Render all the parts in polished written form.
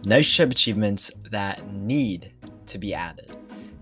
Nitro achievements that need to be added.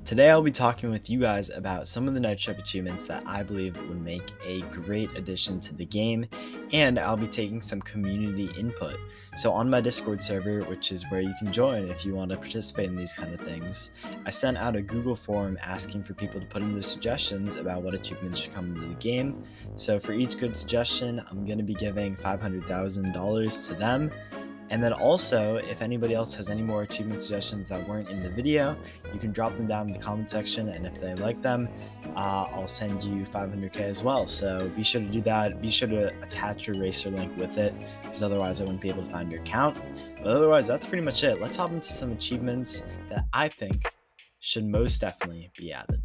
Today I'll be talking with you guys about some of the Nitro achievements that I believe would make a great addition to the game, and I'll be taking some community input. So on my Discord server, which is where you can join if you want to participate in these kind of things, I sent out a Google form asking for people to put in their suggestions about what achievements should come into the game. So for each good suggestion, I'm going to be giving $500,000 to them. And then also, if anybody else has any more achievement suggestions that weren't in the video, you can drop them down in the comment section, and if they like them, I'll send you 500k as well. So be sure to do that. Be sure to attach your racer link with it, because otherwise I wouldn't be able to find your account. But otherwise, that's pretty much it. Let's hop into some achievements that I think should most definitely be added.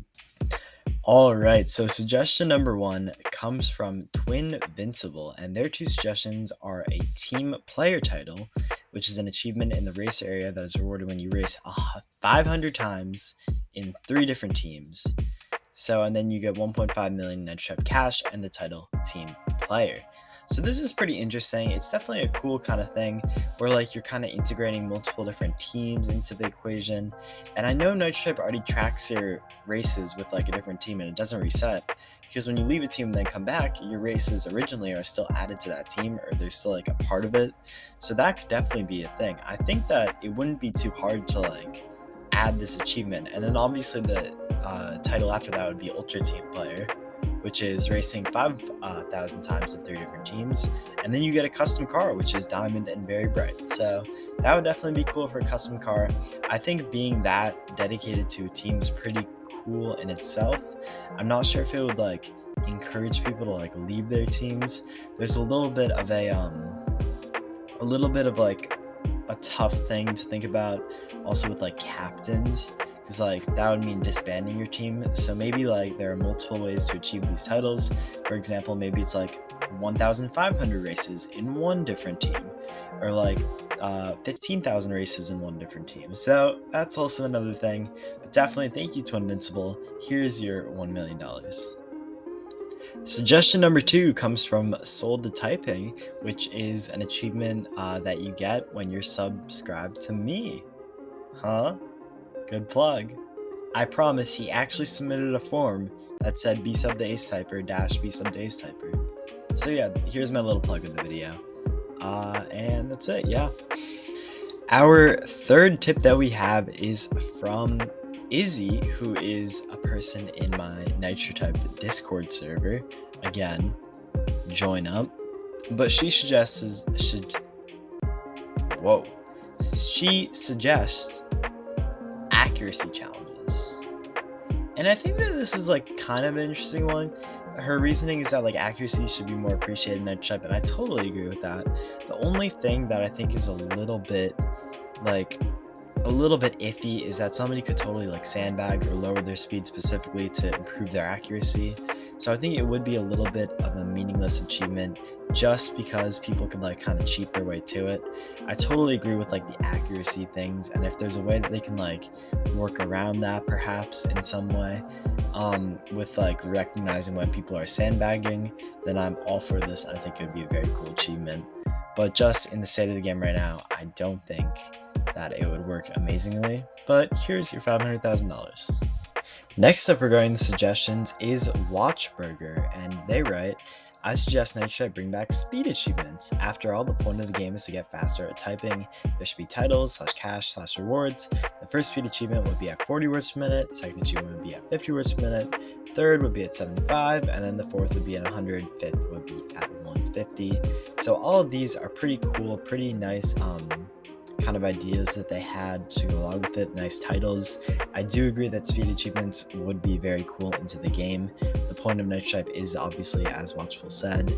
Alright, so suggestion number 1 comes from Twin Vincible, and their two suggestions are a team player title, which is an achievement in the race area that is rewarded when you race 500 times in 3 different teams. So, and then you get 1.5 million Nitro cash and the title team player. So this is pretty interesting. It's definitely a cool kind of thing where like you're kind of integrating multiple different teams into the equation. And I know Nitro already tracks your races with like a different team and it doesn't reset, because when you leave a team and then come back, your races originally are still added to that team, or they're still like a part of it. So that could definitely be a thing. I think that it wouldn't be too hard to like add this achievement. And then obviously the title after that would be Ultra Team Player, which is racing 5,000 times in 3 different teams. And then you get a custom car, which is diamond and very bright. So that would definitely be cool for a custom car. I think being that dedicated to a team is pretty cool in itself. I'm not sure if it would like encourage people to like leave their teams. There's a little bit of like a tough thing to think about also with like captains, because like that would mean disbanding your team. So maybe like there are multiple ways to achieve these titles. For example, maybe it's like 1,500 races in one different team, or like 15,000 races in one different team. So that's also another thing. But definitely thank you to Invincible. Here's your $1 million. Suggestion number 2 comes from Sold to Typing, which is an achievement that you get when you're subscribed to me. Huh? Good plug. I promise he actually submitted a form that said be sub to ace typer dash be sub to ace typer. So yeah, here's my little plug of the video. And that's it, yeah. Our third tip that we have is from Izzy, who is a person in my Nitro type Discord server. Again, join up. But she suggests accuracy challenges. And I think that this is like kind of an interesting one. Her reasoning is that like accuracy should be more appreciated in Nitro type, and I totally agree with that. The only thing that I think is a little bit iffy is that somebody could totally like sandbag or lower their speed specifically to improve their accuracy. So I think it would be a little bit of a meaningless achievement just because people could like kind of cheat their way to it. I totally agree with like the accuracy things, and if there's a way that they can like work around that perhaps in some way, with like recognizing when people are sandbagging, then I'm all for this, and I think it would be a very cool achievement. But just in the state of the game right now, I don't think that it would work amazingly. But here's your $500,000. Next up regarding the suggestions is Watchburger, and they write, I suggest Nitro bring back speed achievements. After all, the point of the game is to get faster at typing. There should be titles, /cash, /rewards. The first speed achievement would be at 40 words per minute, the second achievement would be at 50 words per minute, third would be at 75, and then the fourth would be at 100, fifth would be at 150. So all of these are pretty cool, pretty nice kind of ideas that they had to go along with it. Nice titles. I do agree that speed achievements would be very cool into the game. The point of Nitro type is obviously, as Watchful said,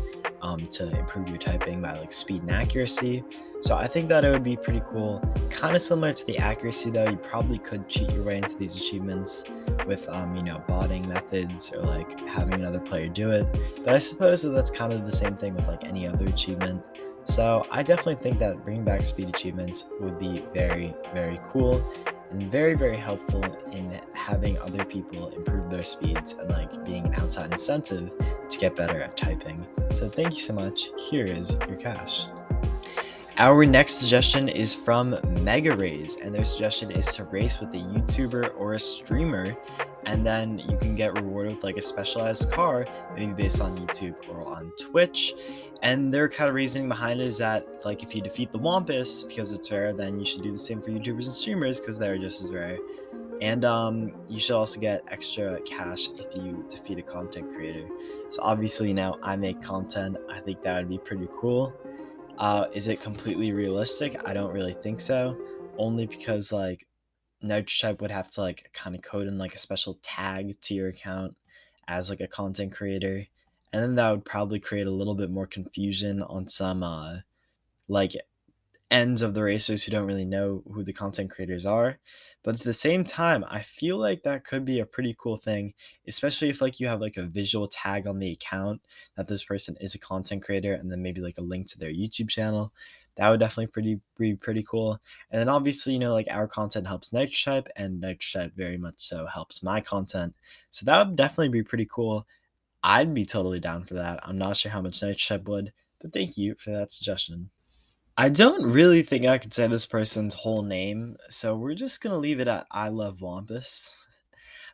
to improve your typing by like speed and accuracy. So I think that it would be pretty cool. Kind of similar to the accuracy though, you probably could cheat your way into these achievements with botting methods or like having another player do it. But I suppose that that's kind of the same thing with like any other achievement. So I definitely think that bringing back speed achievements would be very, very cool and very, very helpful in having other people improve their speeds and like being an outside incentive to get better at typing. So thank you so much. Here is your cash. Our next suggestion is from Mega Rays, and their suggestion is to race with a YouTuber or a streamer, and then you can get rewarded with like a specialized car, maybe based on YouTube or on Twitch. And their kind of reasoning behind it is that, like, if you defeat the Wampus because it's rare, then you should do the same for YouTubers and streamers because they're just as rare. And you should also get extra cash if you defeat a content creator. So obviously, I make content. I think that would be pretty cool. Is it completely realistic? I don't really think so. Only because like Nitro would have to like kind of code in like a special tag to your account as like a content creator. And then that would probably create a little bit more confusion on some like ends of the racers who don't really know who the content creators are. But at the same time, I feel like that could be a pretty cool thing, especially if like you have like a visual tag on the account that this person is a content creator and then maybe like a link to their YouTube channel. That would definitely be pretty cool. And then obviously, like our content helps Nitro and Nitro very much so helps my content. So that would definitely be pretty cool. I'd be totally down for that. I'm not sure how much Nitro would, but thank you for that suggestion. I don't really think I could say this person's whole name, so we're just gonna leave it at I love Wampus.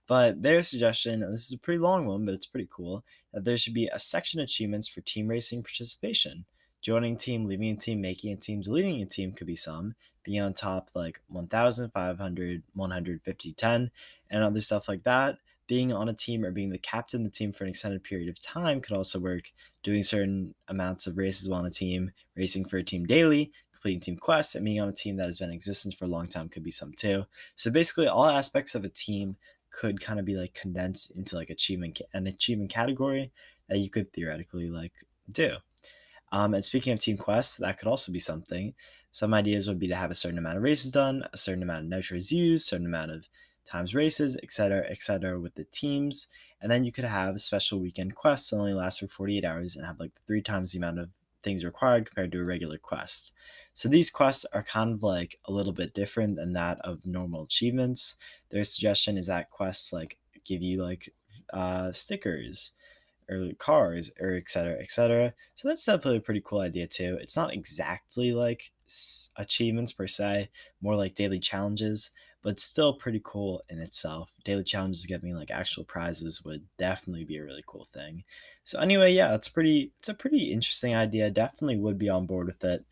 But their suggestion, and this is a pretty long one, but it's pretty cool, that there should be a section achievements for team racing participation. Joining a team, leaving a team, making a team, deleting a team could be some. Being on top like 1,500, 150, 10, and other stuff like that. Being on a team or being the captain of the team for an extended period of time could also work. Doing certain amounts of races while on a team, racing for a team daily, completing team quests, and being on a team that has been in existence for a long time could be some too. So basically, all aspects of a team could kind of be like condensed into like an achievement category that you could theoretically like do. And speaking of team quests, that could also be something. Some ideas would be to have a certain amount of races done, a certain amount of nitros used, certain amount of times races, etc., with the teams. And then you could have special weekend quests that only last for 48 hours and have like 3 times the amount of things required compared to a regular quest. So these quests are kind of like a little bit different than that of normal achievements. Their suggestion is that quests like give you like stickers or cars or etc etc. So that's definitely a pretty cool idea too. It's not exactly like achievements per se, more like daily challenges, but still pretty cool in itself. Daily challenges get me like actual prizes would definitely be a really cool thing. So anyway, yeah, it's a pretty interesting idea. Definitely would be on board with it.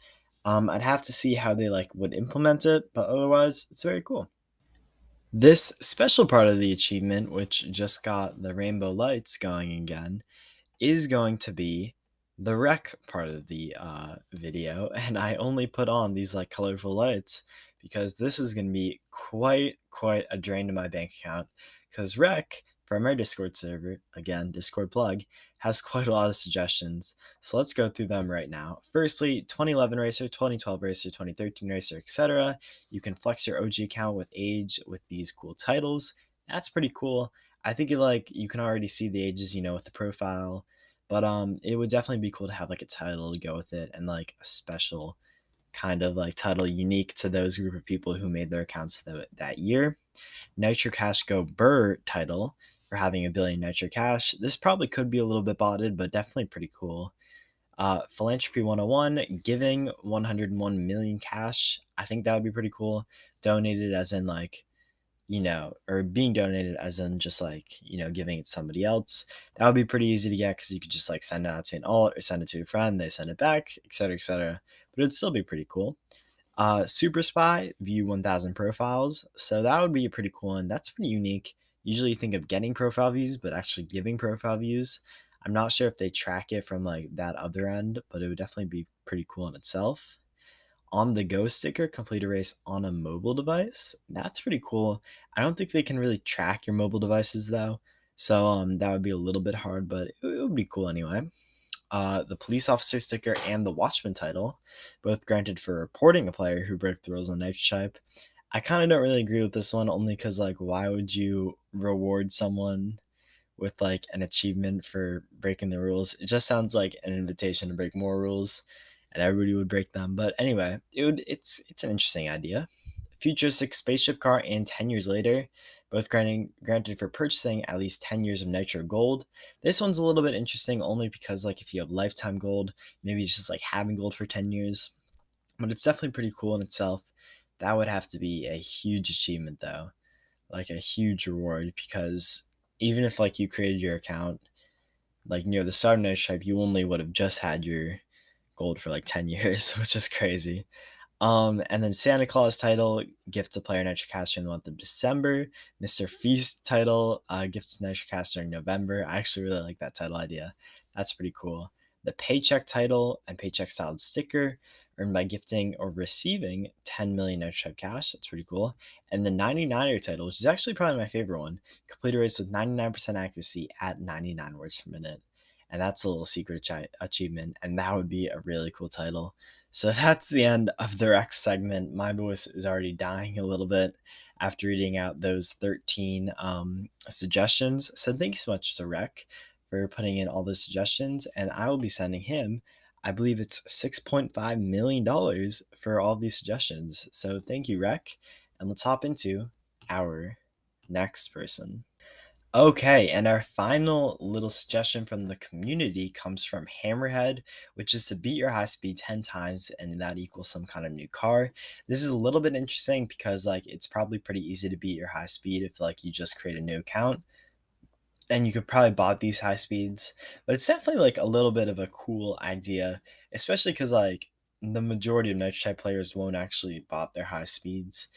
I'd have to see how they like would implement it, but otherwise it's very cool. This special part of the achievement, which just got the rainbow lights going again, is going to be the rec part of the video, and I only put on these like colorful lights because this is going to be quite a drain to my bank account, because rec from our Discord server, again Discord plug, has quite a lot of suggestions. So let's go through them right now. Firstly, 2011 racer, 2012 racer, 2013 racer, etc. You can flex your OG account with age with these cool titles. That's pretty cool. I think you can already see the ages, with the profile, but it would definitely be cool to have like a title to go with it and like a special kind of like title unique to those group of people who made their accounts that year. Nitro Cash Go Burr title for having a billion Nitro Cash. This probably could be a little bit botted, but definitely pretty cool. Philanthropy 101, giving 101 million cash. I think that would be pretty cool. Donated as in like, or being donated as in just like, giving it to somebody else. That would be pretty easy to get because you could just like send it out to an alt or send it to a friend, they send it back, etc., etc. But it'd still be pretty cool. Super Spy, view 1,000 profiles. So that would be a pretty cool one. That's pretty unique. Usually you think of getting profile views, but actually giving profile views. I'm not sure if they track it from like that other end, but it would definitely be pretty cool in itself. On the go sticker, complete a race on a mobile device. That's pretty cool. I don't think they can really track your mobile devices though. So that would be a little bit hard, but it would be cool anyway. The police officer sticker and the watchman title, both granted for reporting a player who broke the rules on Nitro Type. I kind of don't really agree with this one, only because like, why would you reward someone with like an achievement for breaking the rules? It just sounds like an invitation to break more rules, and everybody would break them. But anyway, it's an interesting idea. Futuristic spaceship car and 10 years later, both granted for purchasing at least 10 years of Nitro Gold. This one's a little bit interesting only because like if you have lifetime gold, maybe it's just like having gold for 10 years. but it's definitely pretty cool in itself. That would have to be a huge achievement though, like a huge reward, because even if like you created your account like near the start of Nitro Type, you only would have just had your gold for like 10 years, which is crazy. And then Santa Claus title, gift to player NitroCast during the month of December. Mr. Feast title, gift to NitroCast during November. I actually really like that title idea. That's pretty cool. The paycheck title and paycheck styled sticker earned by gifting or receiving 10 million NitroType cash. That's pretty cool. And the 99er title, which is actually probably my favorite one, complete a race with 99% accuracy at 99 words per minute. And that's a little secret achievement, and that would be a really cool title. So that's the end of the Rex segment. My voice is already dying a little bit after reading out those 13 suggestions. So thank you so much to Rec for putting in all those suggestions. And I will be sending him, I believe it's $6.5 million for all these suggestions. So thank you, Rec. And let's hop into our next person. Okay, and our final little suggestion from the community comes from Hammerhead, which is to beat your high speed 10 times and that equals some kind of new car. This is a little bit interesting because like it's probably pretty easy to beat your high speed if like you just create a new account and you could probably bot these high speeds, but it's definitely like a little bit of a cool idea, especially because like the majority of Nitro Type players won't actually bot their high speeds.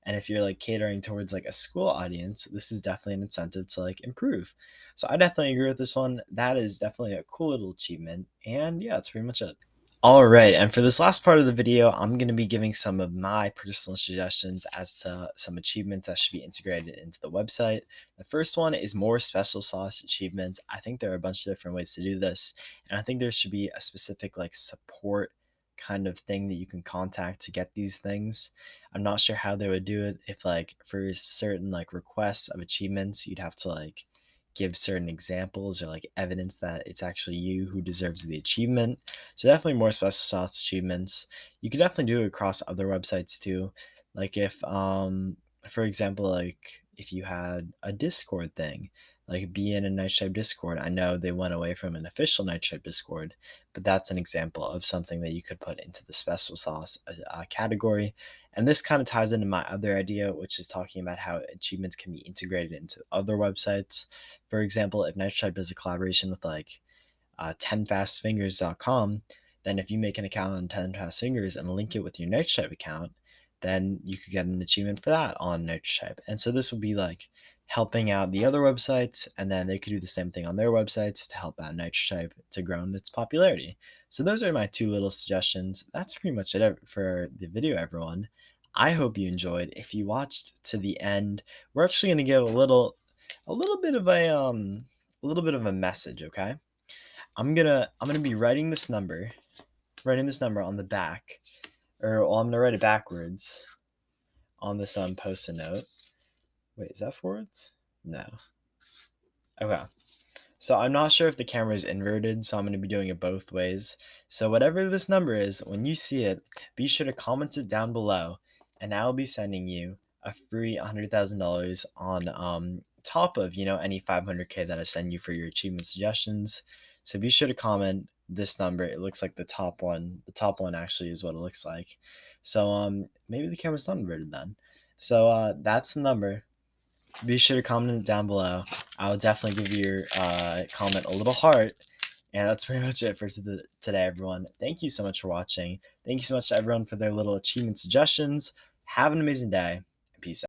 And if you're like catering towards like a school audience, this is definitely an incentive to like improve. So I definitely agree with this one. That is definitely a cool little achievement. And yeah, that's pretty much it. All right, and for this last part of the video, I'm going to be giving some of my personal suggestions as to some achievements that should be integrated into the website. The first one is more special sauce achievements. I think there are a bunch of different ways to do this, and I think there should be a specific like support kind of thing that you can contact to get these things. I'm not sure how they would do it, if like for certain like requests of achievements, you'd have to like give certain examples or like evidence that it's actually you who deserves the achievement. So definitely more special sauce achievements. You could definitely do it across other websites too. Like if for example, like if you had a Discord thing, like be in a Nitro Type Discord. I know they went away from an official Nitro Type Discord, but that's an example of something that you could put into the special sauce category. And this kind of ties into my other idea, which is talking about how achievements can be integrated into other websites. For example, if Nitro Type does a collaboration with like 10fastfingers.com, then if you make an account on 10fastfingers and link it with your Nitro Type account, then you could get an achievement for that on Nitro Type. And so this would be like helping out the other websites, and then they could do the same thing on their websites to help out Nitro Type to grow in its popularity. So those are my two little suggestions. That's pretty much it for the video, everyone. I hope you enjoyed. If you watched to the end, we're actually going to give a little bit of a message, okay? I'm gonna be writing this number on the back, or well, I'm gonna write it backwards on this post-it note. Wait, is that forwards? No. Okay. So I'm not sure if the camera is inverted, so I'm going to be doing it both ways. So whatever this number is, when you see it, be sure to comment it down below, and I'll be sending you a free $100,000 on top of any 500K that I send you for your achievement suggestions. So be sure to comment this number. It looks like the top one. The top one actually is what it looks like. So maybe the camera's not inverted then. So that's the number. Be sure to comment it down below. I will definitely give your comment a little heart. And that's pretty much it for today, everyone. Thank you so much for watching. Thank you so much to everyone for their little achievement suggestions. Have an amazing day. Peace out.